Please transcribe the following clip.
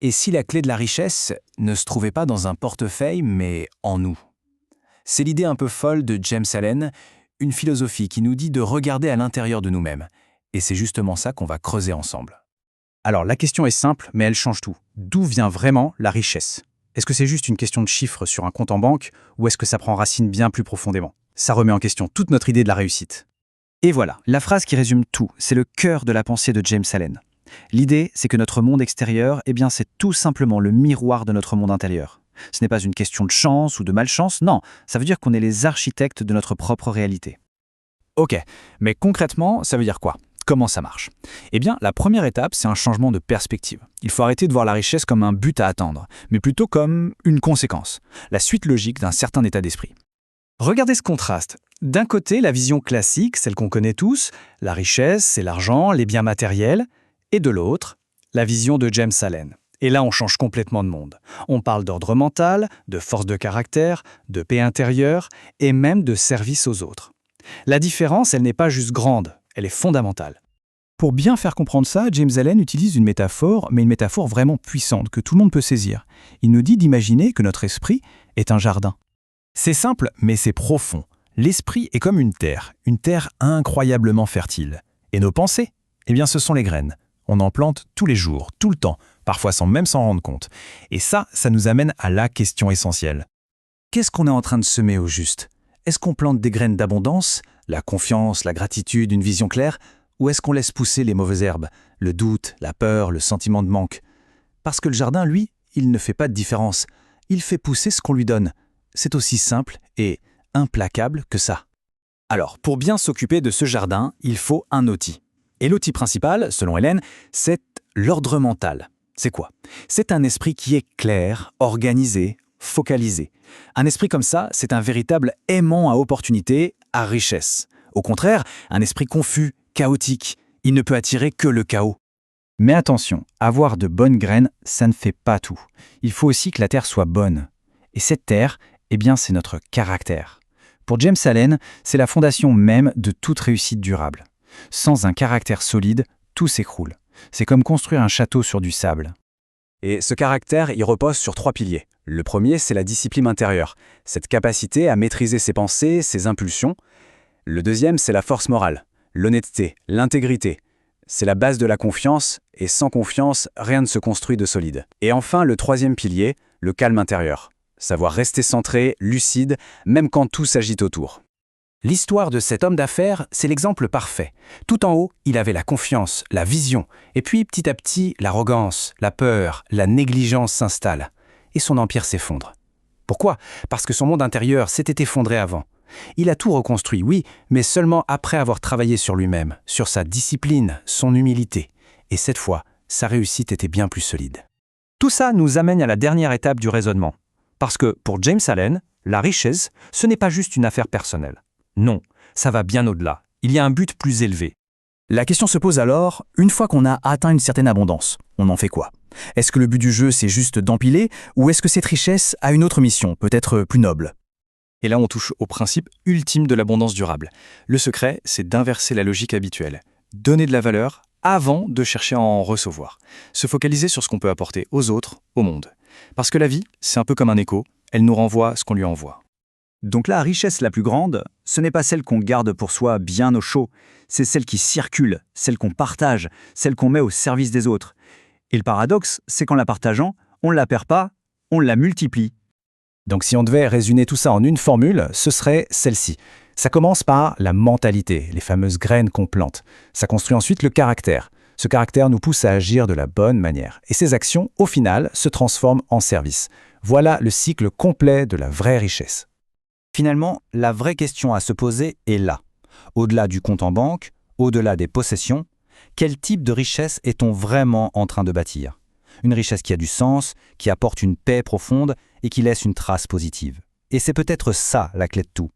Et si la clé de la richesse ne se trouvait pas dans un portefeuille, mais en nous? C'est l'idée un peu folle de James Allen, une philosophie qui nous dit de regarder à l'intérieur de nous-mêmes. Et c'est justement ça qu'on va creuser ensemble. Alors la question est simple, mais elle change tout. D'où vient vraiment la richesse? Est-ce que c'est juste une question de chiffres sur un compte en banque, ou est-ce que ça prend racine bien plus profondément? Ça remet en question toute notre idée de la réussite. Et voilà, la phrase qui résume tout, c'est le cœur de la pensée de James Allen. L'idée, c'est que notre monde extérieur, c'est tout simplement le miroir de notre monde intérieur. Ce n'est pas une question de chance ou de malchance, non, ça veut dire qu'on est les architectes de notre propre réalité. Ok, mais concrètement, ça veut dire quoi? Comment ça marche? La première étape, c'est un changement de perspective. Il faut arrêter de voir la richesse comme un but à atteindre, mais plutôt comme une conséquence, la suite logique d'un certain état d'esprit. Regardez ce contraste. D'un côté, la vision classique, celle qu'on connaît tous, la richesse, c'est l'argent, les biens matériels, et de l'autre, la vision de James Allen. Et là, on change complètement de monde. On parle d'ordre mental, de force de caractère, de paix intérieure, et même de service aux autres. La différence, elle n'est pas juste grande, elle est fondamentale. Pour bien faire comprendre ça, James Allen utilise une métaphore, mais une métaphore vraiment puissante que tout le monde peut saisir. Il nous dit d'imaginer que notre esprit est un jardin. C'est simple, mais c'est profond. L'esprit est comme une terre incroyablement fertile. Et nos pensées, ce sont les graines. On en plante tous les jours, tout le temps, parfois sans même s'en rendre compte. Et ça nous amène à la question essentielle. Qu'est-ce qu'on est en train de semer au juste? Est-ce qu'on plante des graines d'abondance, la confiance, la gratitude, une vision claire? Ou est-ce qu'on laisse pousser les mauvaises herbes, le doute, la peur, le sentiment de manque? Parce que le jardin, lui, il ne fait pas de différence. Il fait pousser ce qu'on lui donne. C'est aussi simple et implacable que ça. Alors, pour bien s'occuper de ce jardin, il faut un outil. Et l'outil principal, selon Hélène, c'est l'ordre mental. C'est quoi? C'est un esprit qui est clair, organisé, focalisé. Un esprit comme ça, c'est un véritable aimant à opportunité, à richesse. Au contraire, un esprit confus, chaotique, il ne peut attirer que le chaos. Mais attention, avoir de bonnes graines, ça ne fait pas tout. Il faut aussi que la terre soit bonne. Et cette terre, c'est notre caractère. Pour James Allen, c'est la fondation même de toute réussite durable. Sans un caractère solide, tout s'écroule. C'est comme construire un château sur du sable. Et ce caractère, il repose sur 3 piliers. Le premier, c'est la discipline intérieure, cette capacité à maîtriser ses pensées, ses impulsions. Le deuxième, c'est la force morale, l'honnêteté, l'intégrité. C'est la base de la confiance, et sans confiance, rien ne se construit de solide. Et enfin, le troisième pilier, le calme intérieur. Savoir rester centré, lucide, même quand tout s'agite autour. L'histoire de cet homme d'affaires, c'est l'exemple parfait. Tout en haut, il avait la confiance, la vision, et puis petit à petit, l'arrogance, la peur, la négligence s'installent. Et son empire s'effondre. Pourquoi? Parce que son monde intérieur s'était effondré avant. Il a tout reconstruit, oui, mais seulement après avoir travaillé sur lui-même, sur sa discipline, son humilité. Et cette fois, sa réussite était bien plus solide. Tout ça nous amène à la dernière étape du raisonnement. Parce que, pour James Allen, la richesse, ce n'est pas juste une affaire personnelle. Non, ça va bien au-delà. Il y a un but plus élevé. La question se pose alors, une fois qu'on a atteint une certaine abondance, on en fait quoi? Est-ce que le but du jeu, c'est juste d'empiler, ou est-ce que cette richesse a une autre mission, peut-être plus noble? Et là, on touche au principe ultime de l'abondance durable. Le secret, c'est d'inverser la logique habituelle. Donner de la valeur avant de chercher à en recevoir. Se focaliser sur ce qu'on peut apporter aux autres, au monde. Parce que la vie, c'est un peu comme un écho, elle nous renvoie ce qu'on lui envoie. Donc la richesse la plus grande, ce n'est pas celle qu'on garde pour soi bien au chaud, c'est celle qui circule, celle qu'on partage, celle qu'on met au service des autres. Et le paradoxe, c'est qu'en la partageant, on ne la perd pas, on la multiplie. Donc si on devait résumer tout ça en une formule, ce serait celle-ci. Ça commence par la mentalité, les fameuses graines qu'on plante. Ça construit ensuite le caractère. Ce caractère nous pousse à agir de la bonne manière. Et ces actions, au final, se transforment en service. Voilà le cycle complet de la vraie richesse. Finalement, la vraie question à se poser est là. Au-delà du compte en banque, au-delà des possessions, quel type de richesse est-on vraiment en train de bâtir? Une richesse qui a du sens, qui apporte une paix profonde et qui laisse une trace positive. Et c'est peut-être ça la clé de tout.